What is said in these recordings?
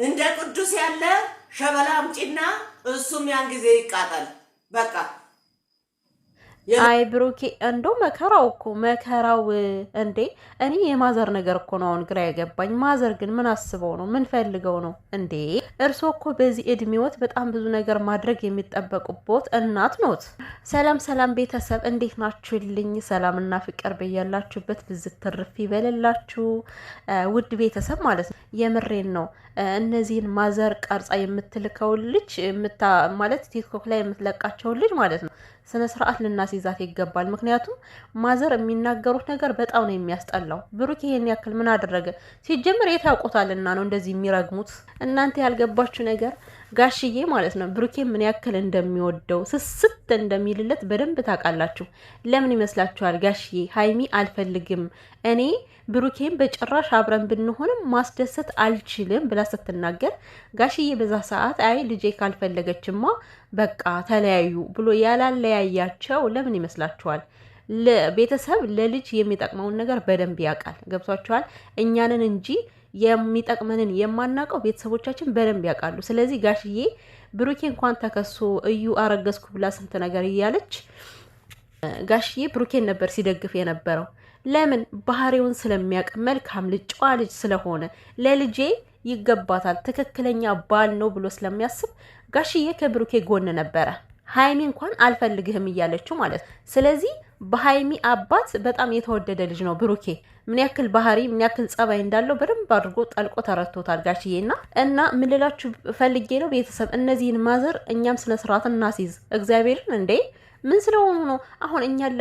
እንደ ቅዱስ ያለ ሸበላ አምጪና እሱም ያን ጊዜ ይቃጠል በቃ። አይ ብሩኬ እንደው መከራው እኮ መከራው እንዴ! እኔ የማዘር ነገር እኮ ነው አሁን ግራ የገባኝ። ማዘር ግን ምን አስበው ነው? ምን ፈልገው ነው እንዴ? እርሶ እኮ በዚህ እድሜዎት በጣም ብዙ ነገር ማድረግ የሚጠበቁበት እናት ኖት። ሰላም ሰላም ቤተሰብ እንዴት ናችሁልኝ? ሰላምና ፍቅር በያላችሁበት ብዝት ትርፍ ይበልላችሁ ውድ ቤተሰብ ማለት ነው። የምሬን ነው። እነዚህን ማዘር ቀርጻ የምትልከው ልጅ ማለት ቲክቶክ ላይ የምትለቃቸው ልጅ ማለት ነው ስነ ስርዓት ልናስይዛት ይገባል። ምክንያቱም ማዘር የሚናገሩት ነገር በጣም ነው የሚያስጠላው። ብሩክ ይሄን ያክል ምን አደረገ? ሲጀምር የት ያውቁታልና ነው እንደዚህ የሚረግሙት? እናንተ ያልገባችሁ ነገር ጋሽዬ ማለት ነው ብሩኬ ምን ያክል እንደሚወደው ስስት እንደሚልለት በደንብ ታውቃላችሁ። ለምን ይመስላችኋል? ጋሽዬ ሀይሚ አልፈልግም እኔ ብሩኬን በጭራሽ አብረን ብንሆንም ማስደሰት አልችልም ብላ ስትናገር ጋሽዬ በዛ ሰዓት አይ ልጄ ካልፈለገችማ በቃ ተለያዩ ብሎ ያላለያያቸው ለምን ይመስላችኋል? ቤተሰብ ለልጅ የሚጠቅመውን ነገር በደንብ ያውቃል። ገብቷችኋል? እኛንን እንጂ የሚጠቅመንን የማናውቀው ቤተሰቦቻችን በደንብ ያውቃሉ። ስለዚህ ጋሽዬ ብሩኬ እንኳን ተከሶ እዩ አረገዝኩ ብላ ስንት ነገር እያለች ጋሽዬ ብሩኬን ነበር ሲደግፍ የነበረው። ለምን? ባህሪውን ስለሚያውቅ መልካም ልጅ ጨዋ ልጅ ስለሆነ ለልጄ ይገባታል ትክክለኛ ባል ነው ብሎ ስለሚያስብ ጋሽዬ ከብሩኬ ጎን ነበረ። ሀይሚ እንኳን አልፈልግህም እያለችው ማለት ነው። ስለዚህ በሀይሚ አባት በጣም የተወደደ ልጅ ነው ብሩኬ። ምን ያክል ባህሪ ምን ያክል ጸባይ እንዳለው በደንብ አድርጎ ጠልቆ ተረድቶታል ጋሽዬና እና ምን ልላችሁ ፈልጌ ነው ቤተሰብ እነዚህን ማዘር እኛም ስነ ስርዓት እናስይዝ እግዚአብሔርን እንዴ ምን ስለሆኑ ነው አሁን እኛን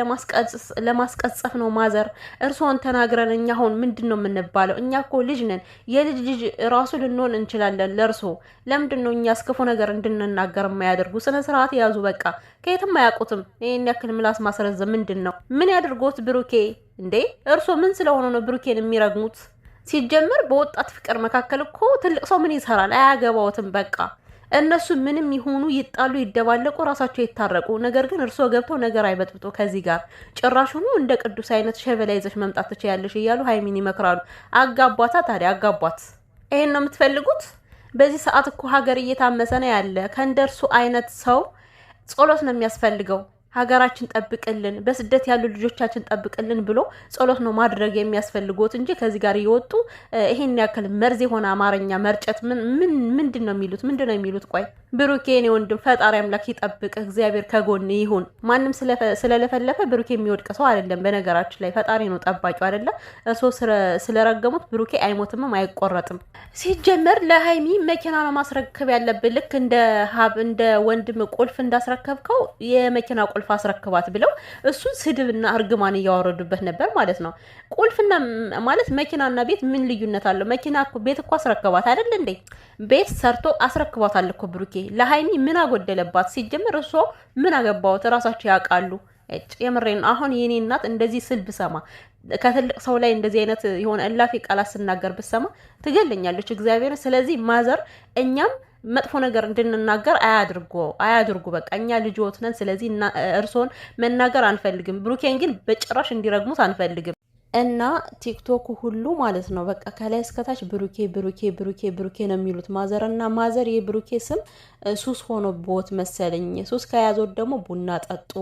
ለማስቀጸፍ ነው? ማዘር እርስዎን ተናግረን እኛ አሁን ምንድን ነው የምንባለው? እኛ እኮ ልጅ ነን። የልጅ ልጅ ራሱ ልንሆን እንችላለን ለእርስዎ። ለምንድን ነው እኛ እስክፉ ነገር እንድንናገር የማያደርጉ? ስነ ስርዓት ያዙ በቃ። ከየትም አያውቁትም። ይህን ያክል ምላስ ማስረዘም ምንድን ነው? ምን ያድርጎት ብሩኬ እንዴ? እርስዎ ምን ስለሆኑ ነው ብሩኬን የሚረግሙት? ሲጀመር በወጣት ፍቅር መካከል እኮ ትልቅ ሰው ምን ይሰራል? አያገባዎትም በቃ። እነሱ ምንም ይሁኑ ይጣሉ ይደባለቁ ራሳቸው ይታረቁ። ነገር ግን እርስዎ ገብተው ነገር አይበጥብጡ። ከዚህ ጋር ጭራሹኑ እንደ ቅዱስ አይነት ሸበላ ይዘሽ መምጣት ትችያለሽ እያሉ ሀይሚን ይመክራሉ። አጋቧታ ታዲያ አጋቧት። ይሄን ነው የምትፈልጉት? በዚህ ሰዓት እኮ ሀገር እየታመሰ ነው ያለ። ከእንደርሱ አይነት ሰው ጸሎት ነው የሚያስፈልገው። ሀገራችን ጠብቅልን፣ በስደት ያሉ ልጆቻችን ጠብቅልን ብሎ ጸሎት ነው ማድረግ የሚያስፈልጎት እንጂ ከዚህ ጋር እየወጡ ይሄን ያክል መርዝ የሆነ አማርኛ መርጨት ምንድን ነው የሚሉት? ምንድን ነው የሚሉት? ቆይ ብሩኬ እኔ ወንድም ፈጣሪ አምላክ ይጠብቅ፣ እግዚአብሔር ከጎን ይሁን። ማንም ስለለፈለፈ ብሩኬ የሚወድቅ ሰው አይደለም። በነገራችን ላይ ፈጣሪ ነው ጠባቂው አይደለም። እሱ ስለረገሙት ብሩኬ አይሞትምም አይቆረጥም። ሲጀመር ለሀይሚ መኪና ነው ማስረከብ ያለብን። ልክ እንደ ወንድም ቁልፍ እንዳስረከብከው የመኪና ቁልፍ አስረክባት ብለው እሱን ስድብና እርግማን እያወረዱበት ነበር ማለት ነው። ቁልፍና ማለት መኪናና ቤት ምን ልዩነት አለው? መኪና እኮ ቤት እኮ አስረክባት አይደል እንዴ? ቤት ሰርቶ አስረክባታል እኮ ብሩኬ። ለሀይሚ ምን አጎደለባት? ሲጀምር እሷ ምን አገባውት? እራሳቸው ያውቃሉ። የምሬን አሁን የኔ እናት እንደዚህ ስል ብሰማ ከትልቅ ሰው ላይ እንደዚህ አይነት የሆነ እላፊ ቃላት ስናገር ብሰማ ትገለኛለች እግዚአብሔር። ስለዚህ ማዘር እኛም መጥፎ ነገር እንድንናገር አያድርጉ። በቃ እኛ ልጅዎት ነን። ስለዚህ እርሶን መናገር አንፈልግም። ብሩኬን ግን በጭራሽ እንዲረግሙት አንፈልግም። እና ቲክቶክ ሁሉ ማለት ነው በቃ ከላይ እስከታች ብሩኬ ብሩኬ ብሩኬ ብሩኬ ነው የሚሉት። ማዘር የብሩኬ ስም ሱስ ሆኖ ቦት መሰለኝ። ሱስ ከያዞት ደግሞ ቡና ጠጡ፣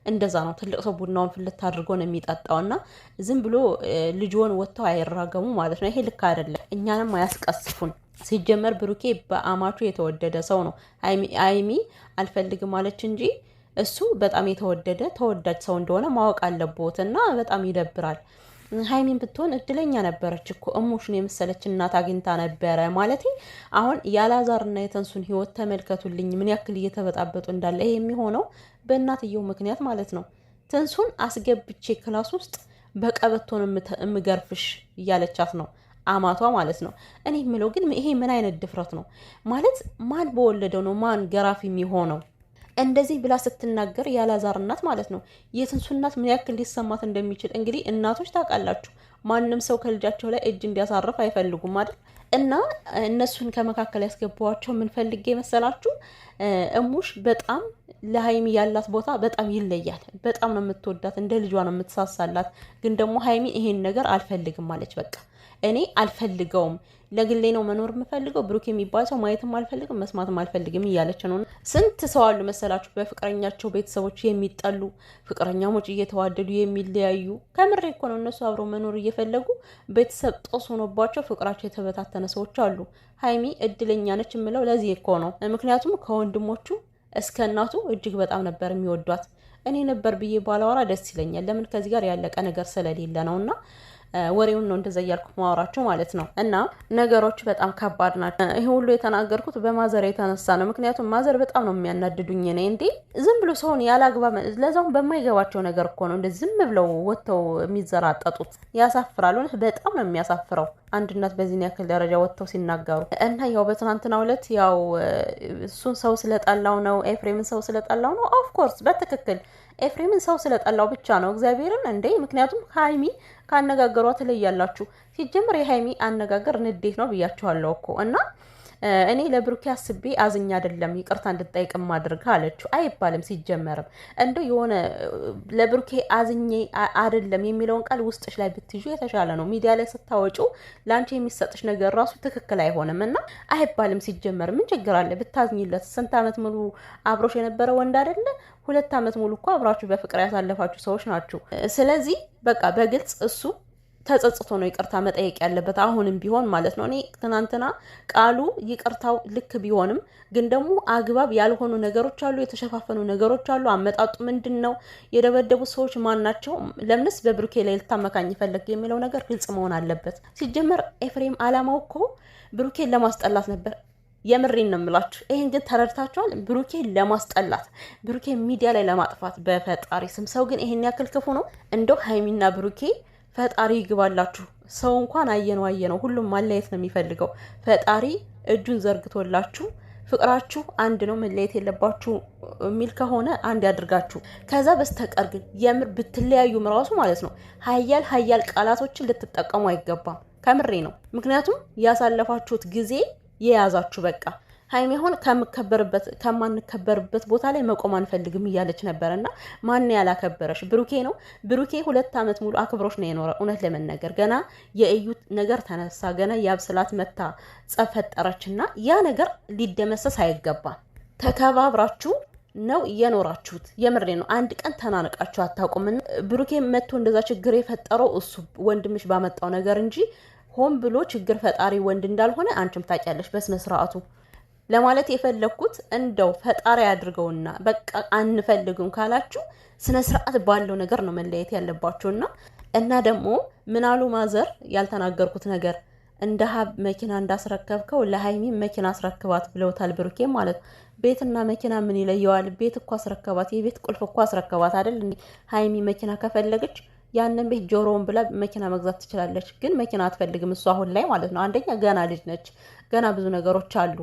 እንደዛ ነው። ትልቅ ሰው ቡናውን ፍልት አድርጎ ነው የሚጠጣው። እና ዝም ብሎ ልጅዎን ወጥተው አይራገሙ ማለት ነው። ይሄ ልክ አይደለም። እኛንም አያስቀስፉን። ሲጀመር ብሩኬ በአማቹ የተወደደ ሰው ነው። አይሚ አልፈልግም አለች እንጂ እሱ በጣም የተወደደ ተወዳጅ ሰው እንደሆነ ማወቅ አለቦት። እና በጣም ይደብራል። ሀይሚን ብትሆን እድለኛ ነበረች እኮ እሙሽን የመሰለች እናት አግኝታ ነበረ ማለት። አሁን የአላዛርና የተንሱን ህይወት ተመልከቱልኝ ምን ያክል እየተበጣበጡ እንዳለ። ይሄ የሚሆነው በእናትየው ምክንያት ማለት ነው። ተንሱን አስገብቼ ክላስ ውስጥ በቀበቶን የምገርፍሽ እያለቻት ነው አማቷ ማለት ነው። እኔ የምለው ግን ይሄ ምን አይነት ድፍረት ነው ማለት? ማን በወለደው ነው ማን ገራፊ የሚሆነው? እንደዚህ ብላ ስትናገር ያላዛር እናት ማለት ነው። የትንሱ እናት ምን ያክል ሊሰማት እንደሚችል እንግዲህ እናቶች ታውቃላችሁ። ማንም ሰው ከልጃቸው ላይ እጅ እንዲያሳርፍ አይፈልጉም አይደል? እና እነሱን ከመካከል ያስገባዋቸው ምን ፈልጌ መሰላችሁ? እሙሽ በጣም ለሀይሚ ያላት ቦታ በጣም ይለያል። በጣም ነው የምትወዳት፣ እንደ ልጇ ነው የምትሳሳላት። ግን ደግሞ ሀይሚ ይሄን ነገር አልፈልግም ማለች። በቃ እኔ አልፈልገውም፣ ለግሌ ነው መኖር የምፈልገው፣ ብሩክ የሚባል ሰው ማየትም አልፈልግም መስማትም አልፈልግም እያለች ነው። ስንት ሰው አሉ መሰላችሁ በፍቅረኛቸው ቤተሰቦች የሚጠሉ፣ ፍቅረኛሞች እየተዋደዱ የሚለያዩ። ከምሬ እኮ ነው። እነሱ አብረው መኖር እየፈለጉ ቤተሰብ ጦስ ሆኖባቸው ፍቅራቸው የተበታተነ ሰዎች አሉ። ሀይሚ እድለኛ ነች የምለው ለዚህ እኮ ነው። ምክንያቱም ከወንድሞቹ እስከ እናቱ እጅግ በጣም ነበር የሚወዷት። እኔ ነበር ብዬ ባላወራ ደስ ይለኛል። ለምን ከዚህ ጋር ያለቀ ነገር ስለሌለ ነውና ወሬውን ነው እንደዛ እያልኩ ማወራቸው ማለት ነው። እና ነገሮች በጣም ከባድ ናቸው። ይሄ ሁሉ የተናገርኩት በማዘር የተነሳ ነው። ምክንያቱም ማዘር በጣም ነው የሚያናድዱኝ። እኔ እንዴ ዝም ብሎ ሰውን ያላግባብ ለዛውም በማይገባቸው ነገር እኮ ነው እንደዚህ ዝም ብለው ወጥተው የሚዘራጠጡት። ያሳፍራል። እውነት በጣም ነው የሚያሳፍረው አንድነት በዚህን ያክል ደረጃ ወጥተው ሲናገሩ። እና ያው በትናንትናው ዕለት ያው እሱን ሰው ስለጠላው ነው፣ ኤፍሬምን ሰው ስለጠላው ነው። ኦፍኮርስ በትክክል ኤፍሬምን ሰው ስለጠላው ብቻ ነው። እግዚአብሔርን እንዴ! ምክንያቱም ሀይሚ ካነጋገሯ ትለያላችሁ። ሲጀምር የሀይሚ አነጋገር ንዴት ነው ብያችኋለሁ እኮ እና እኔ ለብሩኬ አስቤ አዝኛ አይደለም ይቅርታ እንድጠይቅ ማድረግ አለችው አይባልም። ሲጀመርም እንደው የሆነ ለብሩኬ አዝኜ አይደለም የሚለውን ቃል ውስጥሽ ላይ ብትይዙ የተሻለ ነው። ሚዲያ ላይ ስታወጪው ላንቺ የሚሰጥሽ ነገር ራሱ ትክክል አይሆንም እና አይባልም። ሲጀመር ምን ችግር አለ ብታዝኝለት? ስንት ዓመት ሙሉ አብሮሽ የነበረ ወንድ አይደለ? 2 ዓመት ሙሉ እኮ አብራችሁ በፍቅር ያሳለፋችሁ ሰዎች ናችሁ። ስለዚህ በቃ በግልጽ እሱ ተጸጽቶ ነው ይቅርታ መጠየቅ ያለበት አሁንም ቢሆን ማለት ነው። እኔ ትናንትና ቃሉ ይቅርታው ልክ ቢሆንም ግን ደግሞ አግባብ ያልሆኑ ነገሮች አሉ፣ የተሸፋፈኑ ነገሮች አሉ። አመጣጡ ምንድን ነው? የደበደቡ ሰዎች ማን ናቸው? ለምንስ በብሩኬ ላይ ልታመካኝ ፈለግ የሚለው ነገር ግልጽ መሆን አለበት። ሲጀመር ኤፍሬም አላማው እኮ ብሩኬን ለማስጠላት ነበር። የምሬን ነው የምላችሁ። ይሄን ግን ተረድታችኋል? ብሩኬን ለማስጠላት፣ ብሩኬን ሚዲያ ላይ ለማጥፋት። በፈጣሪ ስም ሰው ግን ይሄን ያክል ክፉ ነው? እንደው ሀይሚና ብሩኬ ፈጣሪ ይግባላችሁ። ሰው እንኳን አየነው ሁሉም ማለየት ነው የሚፈልገው። ፈጣሪ እጁን ዘርግቶላችሁ ፍቅራችሁ አንድ ነው መለየት የለባችሁ የሚል ከሆነ አንድ ያድርጋችሁ። ከዛ በስተቀር ግን የምር ብትለያዩም ራሱ ማለት ነው ሀያል ቃላቶችን ልትጠቀሙ አይገባም። ከምሬ ነው። ምክንያቱም ያሳለፋችሁት ጊዜ የያዛችሁ በቃ ሀይሚ አሁን ከማንከበርበት ቦታ ላይ መቆም አንፈልግም እያለች ነበረና ማን ያላከበረሽ? ብሩኬ ነው። ብሩኬ 2 ዓመት ሙሉ አክብሮሽ ነው የኖረ። እውነት ለመናገር ገና የእዩ ነገር ተነሳ፣ ገና ያብስላት መታ ጸብ ፈጠረችና ያ ነገር ሊደመሰስ አይገባም። ተከባብራችሁ ነው የኖራችሁት። የምሬ ነው። አንድ ቀን ተናነቃችሁ አታውቁም። ብሩኬ መጥቶ እንደዛ ችግር የፈጠረው እሱ ወንድምሽ ባመጣው ነገር እንጂ ሆን ብሎ ችግር ፈጣሪ ወንድ እንዳልሆነ አንቺም ታውቂያለሽ በስነ ስርዓቱ። ለማለት የፈለኩት እንደው ፈጣሪ አድርገውና በቃ አንፈልግም ካላችሁ ስነ ስርዓት ባለው ነገር ነው መለየት ያለባችሁና እና ደግሞ ምናሉ ማዘር ያልተናገርኩት ነገር እንደ ሀብ መኪና እንዳስረከብከው ለሀይሚ መኪና አስረክባት ብለውታል። ብሩኬ ማለት ቤትና መኪና ምን ይለየዋል? ቤት እኮ አስረከባት፣ የቤት ቁልፍ እኮ አስረከባት አይደል? ሀይሚ መኪና ከፈለገች ያንን ቤት ጆሮውን ብላ መኪና መግዛት ትችላለች። ግን መኪና አትፈልግም እሱ አሁን ላይ ማለት ነው። አንደኛ ገና ልጅ ነች፣ ገና ብዙ ነገሮች አሉ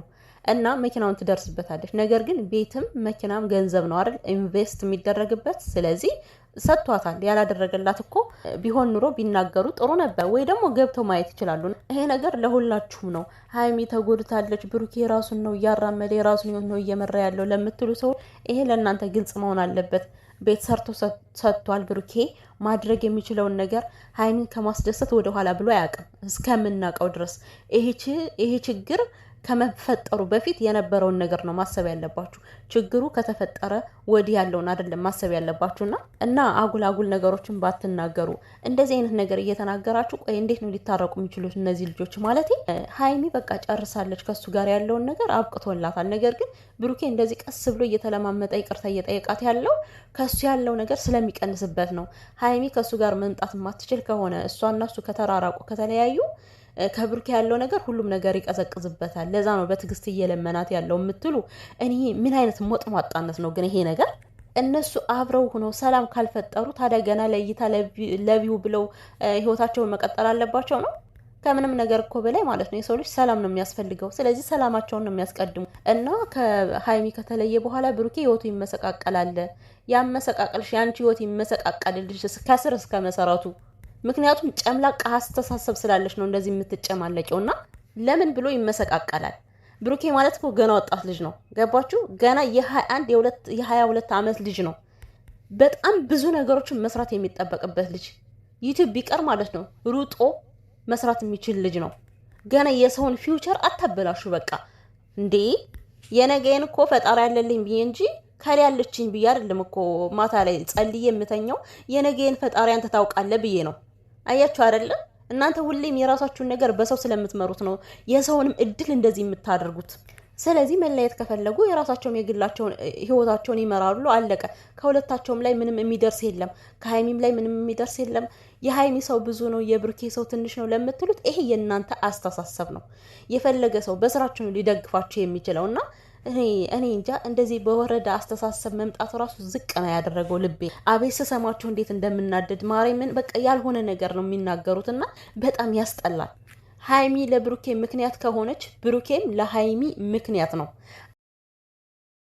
እና መኪናውን ትደርስበታለች። ነገር ግን ቤትም መኪናም ገንዘብ ነው አይደል ኢንቨስት የሚደረግበት። ስለዚህ ሰጥቷታል። ያላደረገላት እኮ ቢሆን ኑሮ ቢናገሩ ጥሩ ነበር፣ ወይ ደግሞ ገብተው ማየት ይችላሉ። ይሄ ነገር ለሁላችሁም ነው። ሀይሚ ተጎድታለች፣ ብሩኬ ራሱን ነው እያራመደ የራሱን ነው እየመራ ያለው ለምትሉ ሰው ይሄ ለእናንተ ግልጽ መሆን አለበት። ቤት ሰርቶ ሰጥቷል። ብሩኬ ማድረግ የሚችለውን ነገር ሀይሚን ከማስደሰት ወደኋላ ብሎ አያውቅም እስከምናውቀው ድረስ። ይሄ ችግር ከመፈጠሩ በፊት የነበረውን ነገር ነው ማሰብ ያለባችሁ። ችግሩ ከተፈጠረ ወዲህ ያለውን አይደለም ማሰብ ያለባችሁና እና አጉል ነገሮችን ባትናገሩ። እንደዚህ አይነት ነገር እየተናገራችሁ ቆይ እንዴት ነው ሊታረቁ የሚችሉት እነዚህ ልጆች? ማለት ሀይሚ በቃ ጨርሳለች፣ ከሱ ጋር ያለውን ነገር አብቅቶላታል። ነገር ግን ብሩኬ እንደዚህ ቀስ ብሎ እየተለማመጠ ይቅርታ እየጠየቃት ያለው ከሱ ያለው ነገር ስለሚቀንስበት ነው። ሀይሚ ከሱ ጋር መምጣት የማትችል ከሆነ እሷና እሱ ከተራራቁ ከተለያዩ ከብሩኬ ያለው ነገር ሁሉም ነገር ይቀዘቅዝበታል። ለዛ ነው በትዕግስት እየለመናት ያለው የምትሉ እኔ ምን አይነት ሞጥሟጣነት ነው ግን ይሄ ነገር? እነሱ አብረው ሆነው ሰላም ካልፈጠሩ ታዲያ ገና ለእይታ ለቪው ብለው ህይወታቸውን መቀጠል አለባቸው ነው? ከምንም ነገር እኮ በላይ ማለት ነው የሰው ልጅ ሰላም ነው የሚያስፈልገው። ስለዚህ ሰላማቸውን ነው የሚያስቀድሙ እና ከሀይሚ ከተለየ በኋላ ብሩኬ ህይወቱ ይመሰቃቀላል። ያመሰቃቀልሽ ያንቺ ህይወት ይመሰቃቀልልሽ ከስር እስከ መሰረቱ። ምክንያቱም ጨምላቃ አስተሳሰብ ስላለች ነው እንደዚህ የምትጨማለቂው። እና ለምን ብሎ ይመሰቃቀላል? ብሩኬ ማለት እኮ ገና ወጣት ልጅ ነው። ገባችሁ? ገና የ22 ዓመት ልጅ ነው። በጣም ብዙ ነገሮችን መስራት የሚጠበቅበት ልጅ፣ ዩቲዩብ ቢቀር ማለት ነው ሩጦ መስራት የሚችል ልጅ ነው። ገና የሰውን ፊውቸር አታበላሹ። በቃ እንዴ የነገን እኮ ፈጣሪ ያለልኝ ብዬ እንጂ ከላይ ያለችኝ ብዬ አይደለም እኮ ማታ ላይ ጸልዬ የምተኛው የነገን ፈጣሪ አንተ ታውቃለህ ብዬ ነው። አያችሁ አይደለም? እናንተ ሁሌም የራሳችሁን ነገር በሰው ስለምትመሩት ነው የሰውንም እድል እንደዚህ የምታደርጉት። ስለዚህ መለየት ከፈለጉ የራሳቸውን የግላቸውን ህይወታቸውን ይመራሉ። አለቀ። ከሁለታቸውም ላይ ምንም የሚደርስ የለም። ከሀይሚም ላይ ምንም የሚደርስ የለም። የሀይሚ ሰው ብዙ ነው፣ የብሩኬ ሰው ትንሽ ነው ለምትሉት ይሄ የእናንተ አስተሳሰብ ነው። የፈለገ ሰው በስራችሁ ነው ሊደግፋችሁ የሚችለው እና እኔ እንጃ እንደዚህ በወረዳ አስተሳሰብ መምጣቱ ራሱ ዝቅ ነው ያደረገው ልቤ። አቤት ስሰማችሁ እንዴት እንደምናደድ ማርያምን። በቃ ያልሆነ ነገር ነው የሚናገሩት እና በጣም ያስጠላል። ሀይሚ ለብሩኬ ምክንያት ከሆነች ብሩኬም ለሀይሚ ምክንያት ነው።